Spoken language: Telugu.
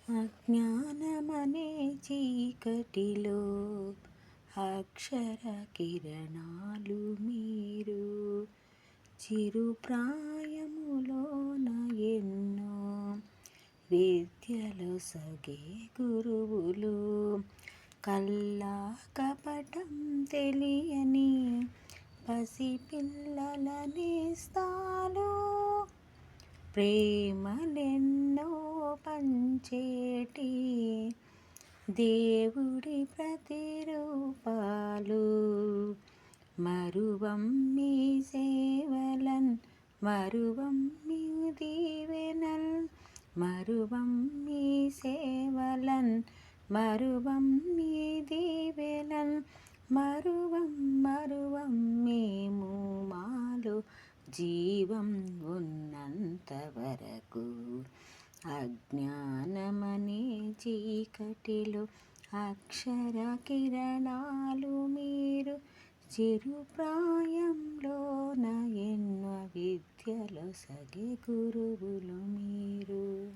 అజ్ఞానమనే చీకటిలో అక్షర కిరణాలు మీరు. చిరు ప్రాయములోన ఎన్నో విద్యలు సగే గురువులు. కల్లా కపటం తెలియని పసిపిల్లల నేస్తాలు. ప్రేమలెన్నో పంచేటి దేవుడి ప్రతిరూపాలు. మరువం మీ సేవలన్ మరువం మీ దీవెనల్. మరువం మీ సేవలన్ మరువం మీ దీవెనల్. మరువం మరువం మేము మాలో జీవం ఉన్నంత వరకు. అజ్ఞానమనే చీకటిలో అక్షర కిరణాలు మీరు. చిరు ప్రాయంలోన ఎన్నో విద్యలు సగే గురువులు మీరు.